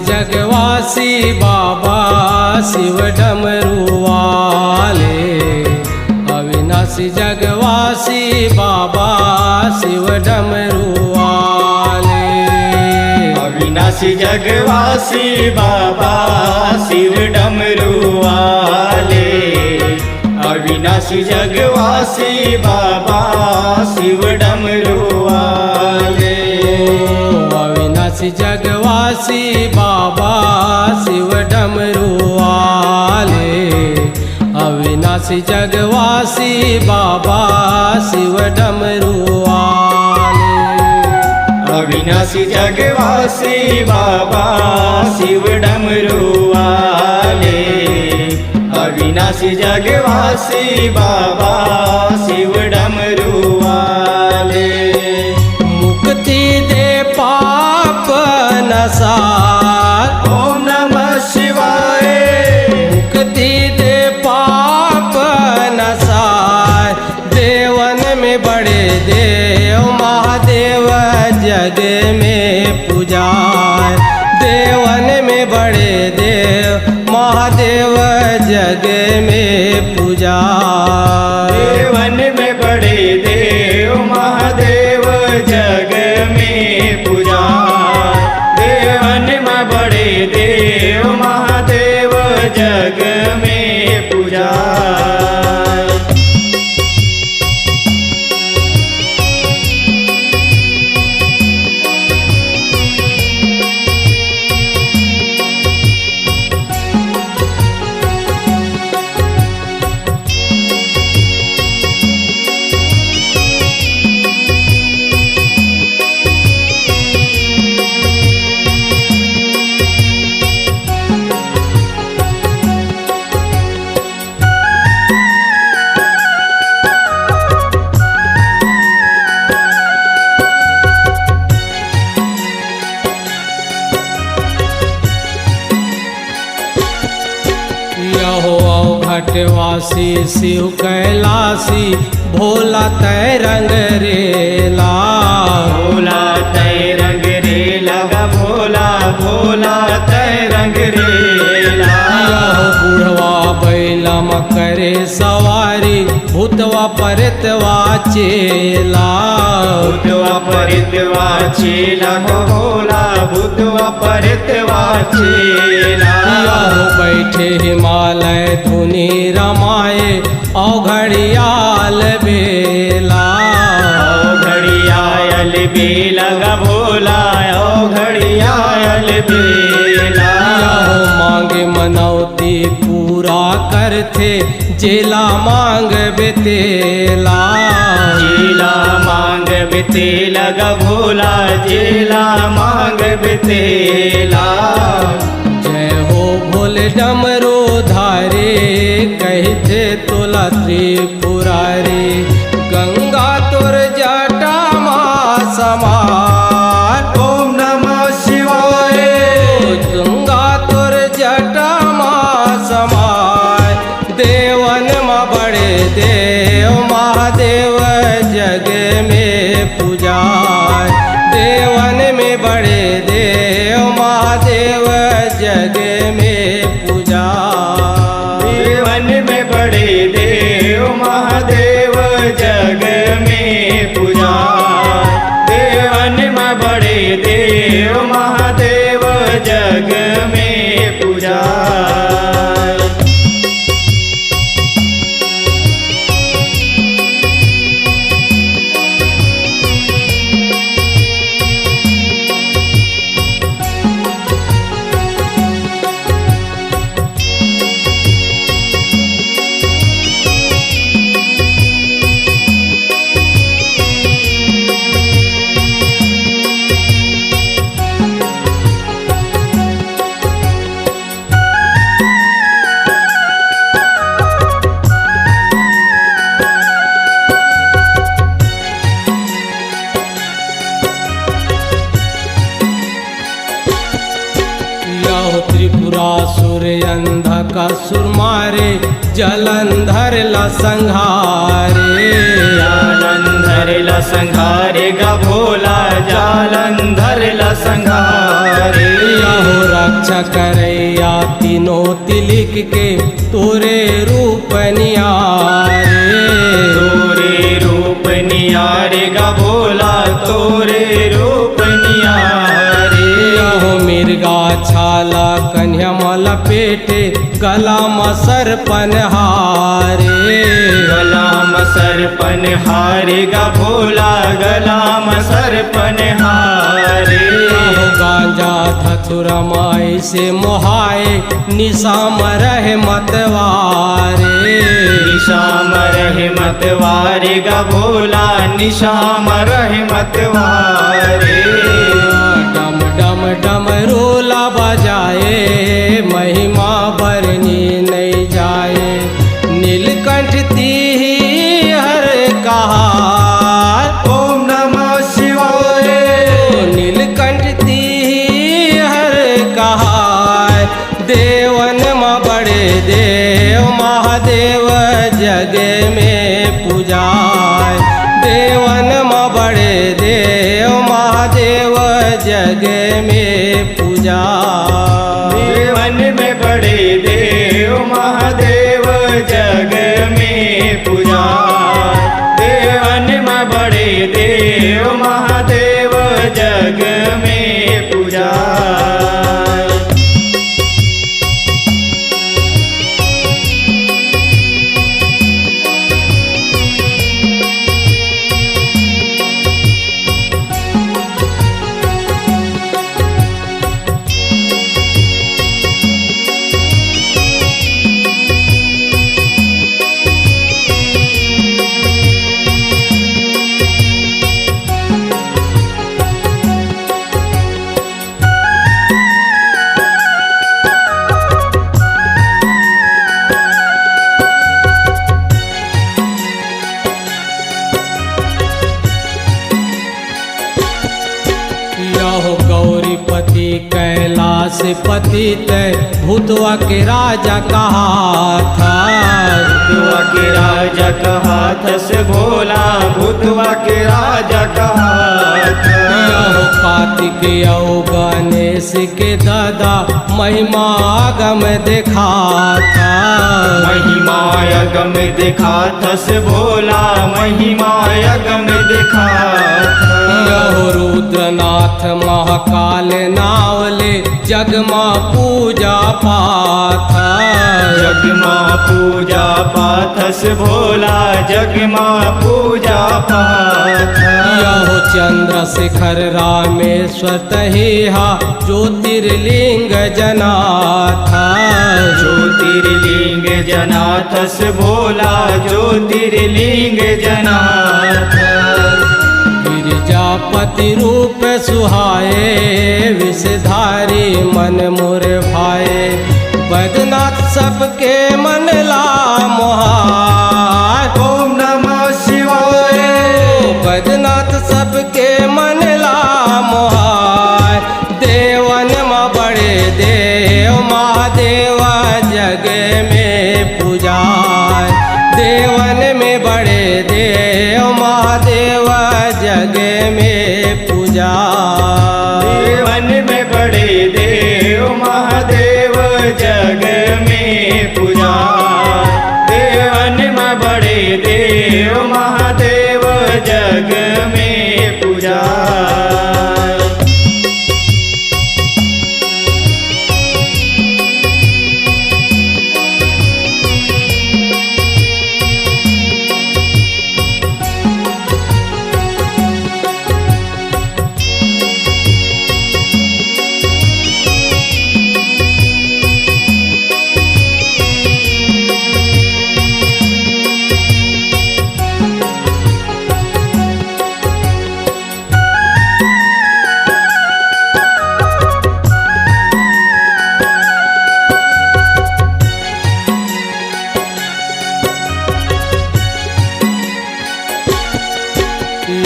जगवासी बाबा शिव डमरू वाले। अविनाशी जगवासी बाबा शिव डमरू वाले। अविनाशी जगवासी बाबा शिव डमरू वाले। अविनाशी जगवासी बाबा शिव डमरू वाले। अविनाशी जगवासी बाबा शिव डमरू वाले। अविनाशी जगवासी बाबा शिव डमरू वाले। अविनाशी जगवासी बाबा शिव डमरू वाले। अविनाशी जगवासी बाबा शिव डमरू वाले। मुक्ति दे पाप नसार ओम नमः शिवाय। मुक्ति दे पाप नसार। देवन में बड़े देव महादेव जग में पूजाय। देवन में बड़े देव महादेव जग में पूजाय। देवन में बड़े देव महादेव जग में पूजाय। देवन में बड़े देव महादेव जग में पूजाय। घटवासी शिव कैलासी भोला तय रंग रेला। भोला तय रंग रेला। भोला भोला तय रंग रेला। बुढ़वा बैला करे सवारी भूतवा परतवा चेला। भूतवा परतवा चेला। भोला भूतवा परतवा चेला। बैठे हिमालय धुनि रमाए औ घड़ियाल बेला। औ घड़ियाल बेला गा भोला। औ घड़ियाल बेला। मांगे मनौती पूरा करते जेला मांग बेतेला। जेला मांग बेतेला गा भोला। जेला मांग बेतेला। जय हो भोले डमरू धारे कहते तुला त्रिपुरारी। गंगा तुर जटा माँ समार। ओम नमः शिवाय। गंगा तुर जटा माँ समार। देवन माँ बड़े देव महादेव जग में पूजाय। देवन में बड़े देव महादेव जग में पूजाय। देवन में बड़े देव महादेव जग में पूजाय। देवन में बड़े देव महादेव जग में पूजाय। त्रिपुरासुर अंधकासुर मारे जलंधर ला संहारे। जालंधर ला संघारे गा भोला। जालंधर ला संघारे। यहो रक्षा करैया तीनों तिलिक के तोरे रूप नियारे। तोरे रूप नियारे गा भोला तोरे रूप नियारे। यहो मिर्गा छाला कन्या माला पेटे गला में सरपन हारे। गलाम सरपन हारे गा भोला गलाम सरपन हारे। गांजा धतुरा माई से मोहाए निशाम रहे मतवारे। निशाम रहे मतवारे गा भोला निशाम रहे मतवारे। डम डम डम रोला बजाए महिमा बरनी नहीं जाए। नीलकंठ तीही हर कहा ओम नमः शिवाय। नीलकंठ तीही हर कहा देवन में बड़े देव महादेव जग में पूजाए। देवन में बड़े देव महादेव जग में पूजा। देवन में बड़े देव महादेव जग में पूजा। देवन में बड़े देव महादेव जग में पूजा। यहो गौरीपति कैलाश पति तय भूतवा के राजा कहा था। भूतवा के राजा कहा था से भोला भूतवा के राजा कहा था। यहो कार्तिक यौ गणेश के दादा महिमा आगम देखा था। महिमा अगम देखा था से भोला महिमा अगम देखा था। यहो रुद्रनाथ महाकाल नावले जगमा पूजा पाथा। जगमा पूजा पाथस भोला जगमा पूजा पाथ। यहो चंद्रशेखर रामेश्वर तहिहा ज्योतिर्लिंग जनाथा। ज्योतिर्लिंग जनाथस भोला ज्योतिर्लिंग जनाथ। गिरिजापति रूप सुहाए विषधारी मन मोर भाए। बैद्यनाथ सबके मन ला मोहाय। ओम नमः शिवाय। बैद्यनाथ सबके मन ला मोहाय। देवन में बड़े देव महादेव जग में पूजाय। देवन में बड़े देव महादेव जग में पूजा। देवन में बड़े देव महादेव जग में पूजा। देवन में बड़े देव महादेव जग में पूजा।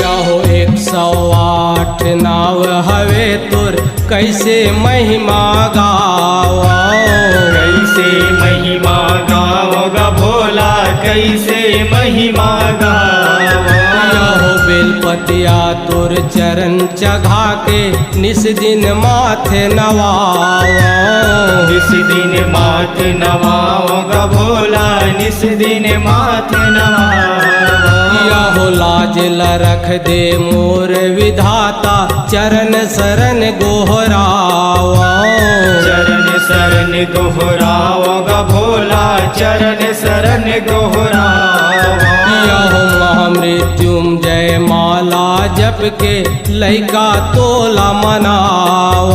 यहो 108 नाव हवे तुर कैसे महिमा गावा। कैसे महिमा गावोगा भोला कैसे महिमा गावा। यहो बेलपत्र बतिया तुर चरण चघा के निस दिन माथे नवाओ। निस दिन माथ नवाओगा भोला, निस दिन माथ नवाओ। यहो लाज लरख दे मोर विधाता, चरण शरण गोहराओ। चरण शरण दोहराओगा भोला, चरण शरण दोहराओ। यहो महामृत्युंजय माला जप के लैका तोला मनाओ।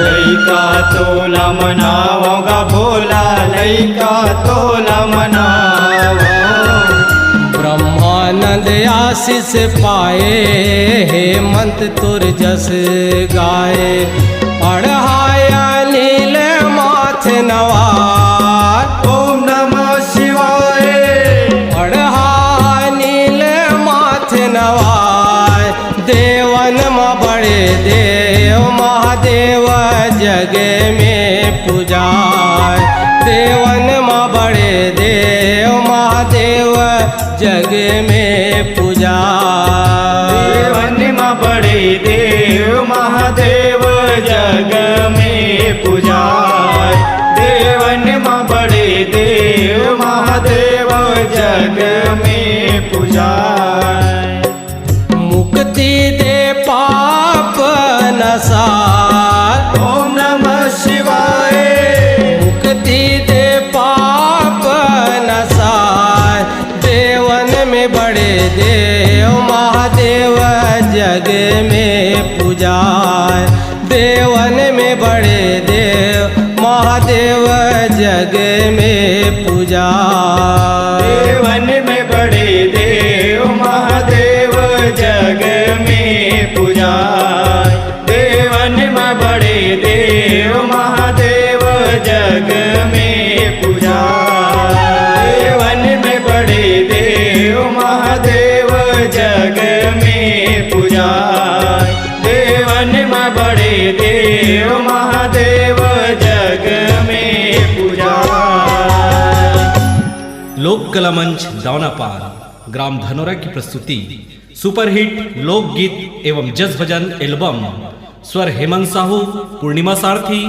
लैका तोला मनाओगा भोला, लैका तोला मनाओ। ब्रह्मानंद आशीष पाए, हेमंत तुर जस गाए। अढ़ाया नील माथ नवार, ओम नमः शिवाय। अढ़ा नील माथ नवार। देवन में बड़े देव महादेव जग में पूजाय। देवन में बड़े देव महादेव जग में पूजाय। देवन में बड़े देव महादेव जग में पूजाय। देवन में बड़े देव महादेव जग में पूजाय। मुक्ति दे पाप नसार, ओम नमः शिवाय। मुक्ति दे पाप नसार। देवन में बड़े देव महादेव जग में पूजाय। देवन में बड़े देव महादेव जग में पूजाय। देवन में बड़े देव महादेव जग में पूजाय। देवन में बड़े देव महादेव जग में पूजाय। देवन में बड़े देव महादेव जग में पूजाय। देवन में बड़े देव महादेव जग में पूजाय। लोक कला मंच दावनापार ग्राम धनोरा की प्रस्तुति सुपरहिट लोकगीत एवं जस भजन एल्बम। स्वर हेमंत साहू, पूर्णिमा सारथी।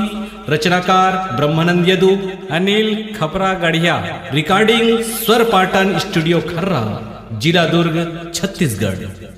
रचनाकार ब्रह्मानंद यदु, अनिल खपरा गढ़िया। रिकॉर्डिंग स्वर पाटन स्टूडियो खर्रा, जिला दुर्ग, छत्तीसगढ़।